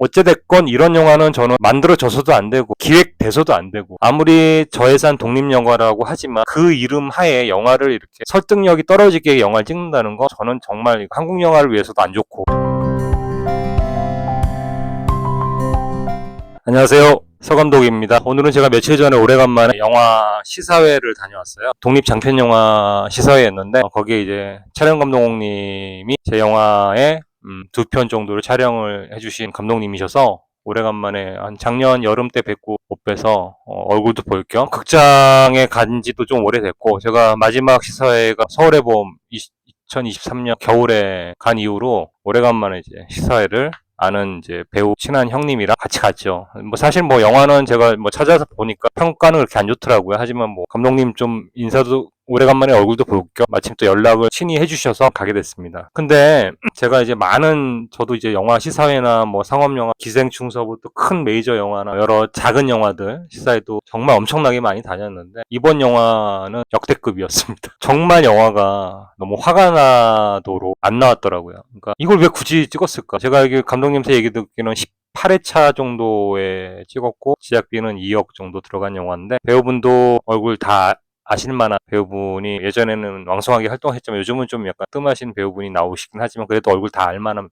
어찌됐건 이런 영화는 저는 만들어져서도 안 되고 기획돼서도 안 되고 아무리 저예산 독립영화라고 하지만 그 이름 하에 영화를 이렇게 설득력이 떨어지게 영화를 찍는다는 거 저는 정말 한국 영화를 위해서도 안 좋고. 안녕하세요. 서감독입니다. 오늘은 제가 며칠 전에 오래간만에 영화 시사회를 다녀왔어요. 독립장편영화 시사회였는데 거기에 이제 촬영감독님이 제 영화에 2편 정도를 촬영을 해주신 감독님이셔서 오래간만에 한 작년 여름 때 뵙고 못 뵈서 얼굴도 볼 겸 극장에 간 지도 좀 오래됐고 제가 마지막 시사회가 서울의 봄 2023년 겨울에 간 이후로 오래간만에 이제 시사회를 아는 이제 배우 친한 형님이랑 같이 갔죠. 뭐 사실 뭐 영화는 제가 뭐 찾아서 보니까 평가는 그렇게 안 좋더라고요. 하지만 뭐 감독님 좀 인사도 오래간만에 얼굴도 볼 겸 마침 또 연락을 친히 해주셔서 가게 됐습니다. 근데 제가 이제 저도 이제 영화 시사회나 뭐 상업영화, 기생충서부터 큰 메이저 영화나 여러 작은 영화들 시사회도 정말 엄청나게 많이 다녔는데 이번 영화는 역대급이었습니다. 정말 영화가 너무 화가 나도록 안 나왔더라고요. 그러니까 이걸 왜 굳이 찍었을까? 제가 여기 감독님한테 얘기 듣기는 18회차 정도에 찍었고 제작비는 2억 정도 들어간 영화인데 배우분도 얼굴 다 아실만한 배우분이 예전에는 왕성하게 활동했지만 요즘은 좀 약간 뜸하신 배우분이 나오시긴 하지만 그래도 얼굴 다 알만한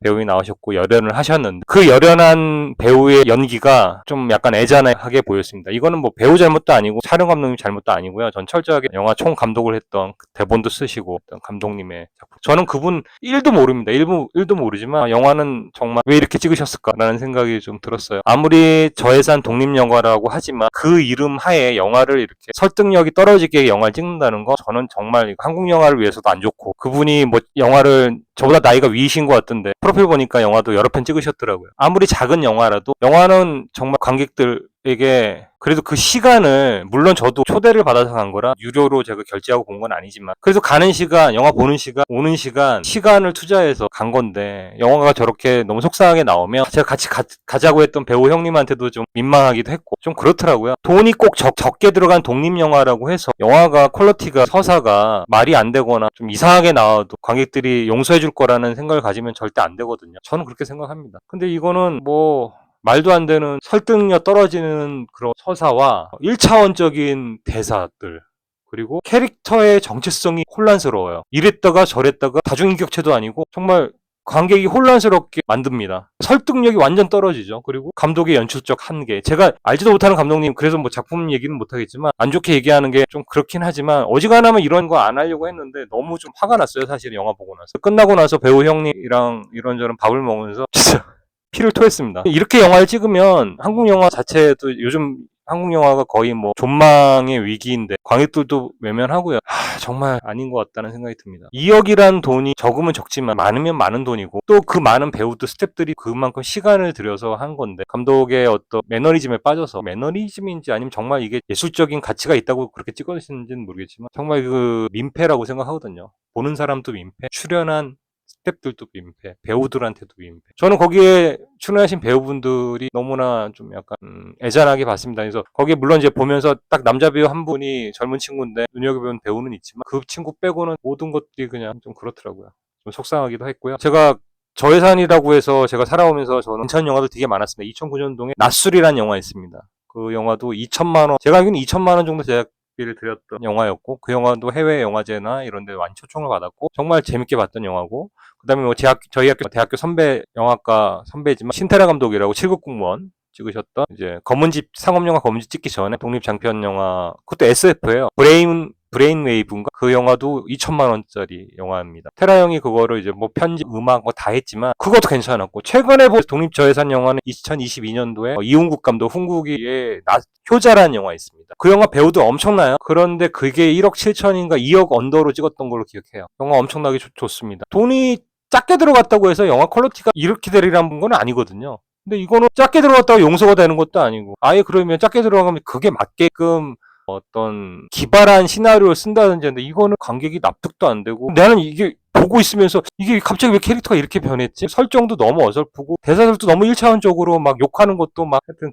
배우이 나오셨고 열연을 하셨는데 그 열연한 배우의 연기가 좀 약간 애잔하게 보였습니다. 이거는 뭐 배우 잘못도 아니고 촬영 감독님 잘못도 아니고요. 전 철저하게 영화 총 감독을 했던 대본도 쓰시고 어떤 감독님의 작품. 저는 그분 1도 모릅니다. 1도 모르지만 영화는 정말 왜 이렇게 찍으셨을까라는 생각이 좀 들었어요. 아무리 저예산 독립영화라고 하지만 그 이름 하에 영화를 이렇게 설득력이 떨어지게 영화를 찍는다는 거 저는 정말 한국 영화를 위해서도 안 좋고 그분이 뭐 영화를 저보다 나이가 위이신 것 같던데 프로필 보니까 영화도 여러 편 찍으셨더라고요. 아무리 작은 영화라도 영화는 정말 관객들에게 그래도 그 시간을 물론 저도 초대를 받아서 간 거라 유료로 제가 결제하고 본 건 아니지만 그래도 가는 시간, 영화 보는 시간, 오는 시간을 투자해서 간 건데 영화가 저렇게 너무 속상하게 나오면 제가 같이 가자고 했던 배우 형님한테도 좀 민망하기도 했고 좀 그렇더라고요. 돈이 꼭 적게 들어간 독립영화라고 해서 영화가 퀄리티가 서사가 말이 안 되거나 좀 이상하게 나와도 관객들이 용서해 줄 거라는 생각을 가지면 절대 안 되거든요. 저는 그렇게 생각합니다. 근데 이거는 뭐 말도 안 되는 설득력 떨어지는 그런 서사와 1차원적인 대사들 그리고 캐릭터의 정체성이 혼란스러워요. 이랬다가 저랬다가 다중인격체도 아니고 정말 관객이 혼란스럽게 만듭니다. 설득력이 완전 떨어지죠. 그리고 감독의 연출적 한계. 제가 알지도 못하는 감독님 그래서 뭐 작품 얘기는 못하겠지만 안 좋게 얘기하는 게 좀 그렇긴 하지만 어지간하면 이런 거 안 하려고 했는데 너무 좀 화가 났어요. 사실 영화 보고 나서. 끝나고 나서 배우 형님이랑 이런저런 밥을 먹으면서 진짜 피를 토했습니다. 이렇게 영화를 찍으면 한국 영화 자체도 요즘 한국 영화가 거의 뭐 존망의 위기인데 관객들도 외면하고요. 정말 아닌 것 같다는 생각이 듭니다. 2억이란 돈이 적으면 적지만 많으면 많은 돈이고 또 그 많은 배우들 스태프들이 그만큼 시간을 들여서 한 건데 감독의 어떤 매너리즘에 빠져서 매너리즘인지 아니면 정말 이게 예술적인 가치가 있다고 그렇게 찍어주시는지는 모르겠지만 정말 그 민폐라고 생각하거든요. 보는 사람도 민폐, 출연한 스태프들도 민폐, 배우들한테도 민폐. 저는 거기에 출연하신 배우분들이 너무나 좀 약간 애잔하게 봤습니다. 그래서 거기에 물론 이제 보면서 딱 남자 배우 한 분이 젊은 친구인데 눈여겨본 배우는 있지만 그 친구 빼고는 모든 것들이 그냥 좀 그렇더라고요. 좀 속상하기도 했고요. 제가 저예산이라고 해서 제가 살아오면서 저는 괜찮은 영화도 되게 많았습니다. 2009년도에 낯술이라는 영화 있습니다. 그 영화도 2천만 원, 제가 알기로는 2천만 원 정도 제작비를 들였던 영화였고 그 영화도 해외 영화제나 이런 데 많이 초청을 받았고 정말 재밌게 봤던 영화고 그다음에 뭐 저희 학교 대학교 선배 영화과 선배지만 신태라 감독이라고 7급 공무원 찍으셨던 이제 검은집 상업영화 검은집 찍기 전에 독립 장편 영화 그것도 SF예요. 브레인 웨이브인가? 그 영화도 2천만 원짜리 영화입니다. 테라 형이 그거를 이제 뭐 편집, 음악 뭐 다 했지만 그것도 괜찮았고 최근에 본 독립 저예산 영화는 2022년도에 이훈국 감독 훈국이의 효자라는 영화 있습니다. 그 영화 배우도 엄청나요. 그런데 그게 1억 7천인가 2억 언더로 찍었던 걸로 기억해요. 영화 엄청나게 좋습니다. 돈이 작게 들어갔다고 해서 영화 퀄리티가 이렇게 되리라는 건 아니거든요. 근데 이거는 작게 들어갔다고 용서가 되는 것도 아니고 아예 그러면 작게 들어가면 그게 맞게끔 어떤 기발한 시나리오를 쓴다든지 하는데 이거는 관객이 납득도 안 되고 나는 이게 보고 있으면서 이게 갑자기 왜 캐릭터가 이렇게 변했지? 설정도 너무 어설프고 대사들도 너무 1차원적으로 막 욕하는 것도 막 하여튼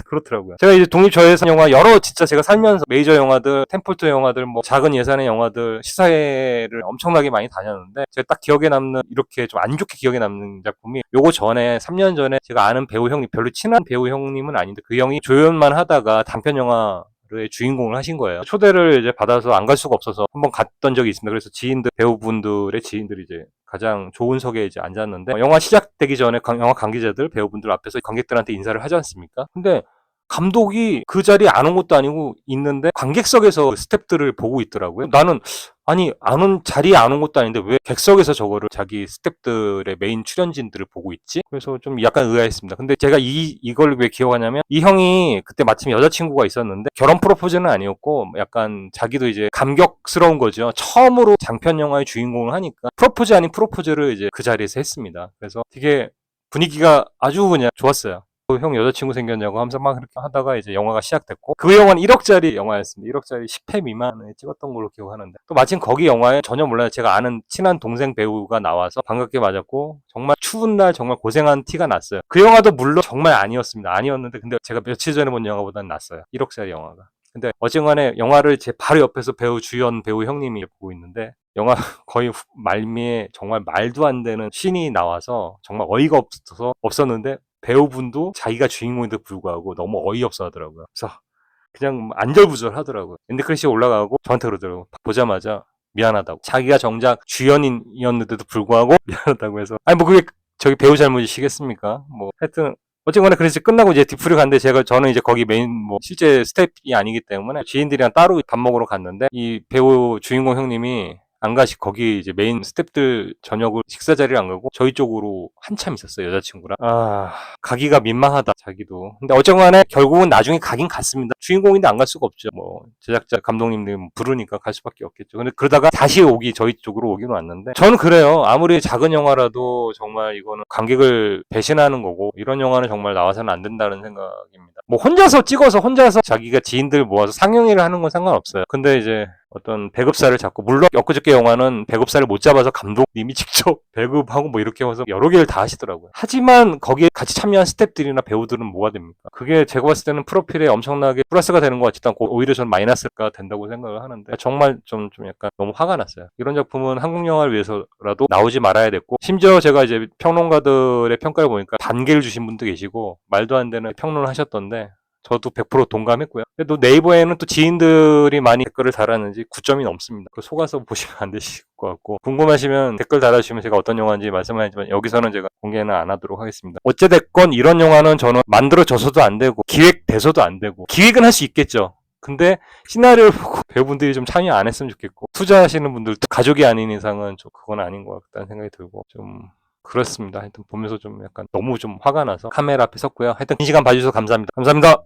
그렇더라고요. 제가 이제 독립저예산 영화 여러 진짜 제가 살면서 메이저 영화들, 템플트 영화들, 뭐 작은 예산의 영화들 시사회를 엄청나게 많이 다녔는데 제가 딱 기억에 남는 이렇게 좀 안 좋게 기억에 남는 작품이 요거 전에 3년 전에 제가 아는 배우 형님, 별로 친한 배우 형님은 아닌데 그 형이 조연만 하다가 단편 영화 의 주인공을 하신 거예요. 초대를 이제 받아서 안 갈 수가 없어서 한번 갔던 적이 있습니다. 그래서 지인들, 배우분들의 지인들이 이제 가장 좋은 석에 이제 앉았는데, 영화 시작되기 전에 영화 관계자들, 배우분들 앞에서 관객들한테 인사를 하지 않습니까? 근데 감독이 그 자리에 안 온 것도 아니고 있는데 관객석에서 스태프들을 보고 있더라고요. 나는 아니 안 온 자리에 안 온 것도 아닌데 왜 객석에서 저거를 자기 스태프들의 메인 출연진들을 보고 있지? 그래서 좀 약간 의아했습니다. 근데 제가 이걸 왜 기억하냐면 이 형이 그때 마침 여자친구가 있었는데 결혼 프로포즈는 아니었고 약간 자기도 이제 감격스러운 거죠. 처음으로 장편 영화의 주인공을 하니까 프로포즈 아닌 프로포즈를 이제 그 자리에서 했습니다. 그래서 되게 분위기가 아주 그냥 좋았어요. 형 여자친구 생겼냐고 하면서 막 그렇게 하다가 이제 영화가 시작됐고 그 영화는 1억짜리 영화였습니다. 1억짜리 10회 미만에 찍었던 걸로 기억하는데 또 마침 거기 영화에 전혀 몰라요. 제가 아는 친한 동생 배우가 나와서 반갑게 맞았고 정말 추운 날 정말 고생한 티가 났어요. 그 영화도 물론 정말 아니었습니다. 아니었는데 근데 제가 며칠 전에 본 영화보다는 낫어요. 1억짜리 영화가. 근데 어쨌간에 영화를 제 바로 옆에서 주연 배우 형님이 보고 있는데 영화 거의 말미에 정말 말도 안 되는 씬이 나와서 정말 어이가 없었는데 배우분도 자기가 주인공인데도 불구하고 너무 어이없어 하더라고요. 그래서 그냥 안절부절 하더라고요. 엔드 크레딧이 올라가고 저한테 그러더라고요. 보자마자 미안하다고. 자기가 정작 주연이었는데도 불구하고 미안하다고 해서 아니 뭐 그게 저기 배우 잘못이시겠습니까? 뭐 하여튼 어쨌거나 그래서 끝나고 이제 디프리 갔는데 저는 이제 거기 메인 뭐 실제 스태프이 아니기 때문에 지인들이랑 따로 밥 먹으러 갔는데 이 배우 주인공 형님이 안 가시 거기 이제 메인 스태프들 저녁을 식사 자리를 안 가고 저희 쪽으로 한참 있었어요. 여자친구랑. 가기가 민망하다 자기도. 근데 어쨌거나 결국은 나중에 가긴 갔습니다. 주인공인데 안 갈 수가 없죠. 뭐 제작자 감독님들 부르니까 갈 수밖에 없겠죠. 근데 그러다가 다시 저희 쪽으로 오긴 왔는데 저는 그래요. 아무리 작은 영화라도 정말 이거는 관객을 배신하는 거고 이런 영화는 정말 나와서는 안 된다는 생각입니다. 뭐 혼자서 찍어서 혼자서 자기가 지인들 모아서 상영회를 하는 건 상관없어요. 근데 이제 어떤 배급사를 잡고 물론 엊그저께 영화는 배급사를 못 잡아서 감독님이 직접 배급하고 뭐 이렇게 해서 여러 개를 다 하시더라고요. 하지만 거기에 같이 참여한 스태프들이나 배우들은 뭐가 됩니까? 그게 제가 봤을 때는 프로필에 엄청나게 플러스가 되는 것 같지도 않고 오히려 저는 마이너스가 된다고 생각을 하는데 정말 좀 약간 너무 화가 났어요. 이런 작품은 한국 영화를 위해서라도 나오지 말아야 됐고 심지어 제가 이제 평론가들의 평가를 보니까 단계를 주신 분도 계시고 말도 안 되는 평론을 하셨던데 저도 100% 동감했고요. 근데 또 네이버에는 또 지인들이 많이 댓글을 달았는지 9점이 넘습니다. 그 속아서 보시면 안 되실 것 같고 궁금하시면 댓글 달아주시면 제가 어떤 영화인지 말씀하지만 여기서는 제가 공개는 안 하도록 하겠습니다. 어찌됐건 이런 영화는 저는 만들어져서도 안 되고 기획돼서도 안 되고 기획은 할 수 있겠죠. 근데 시나리오를 보고 배우분들이 좀 참여 안 했으면 좋겠고 투자하시는 분들도 가족이 아닌 이상은 좀 그건 아닌 것 같다는 생각이 들고 좀 그렇습니다. 하여튼 보면서 좀 약간 너무 좀 화가 나서 카메라 앞에 섰고요. 하여튼 긴 시간 봐주셔서 감사합니다. 감사합니다.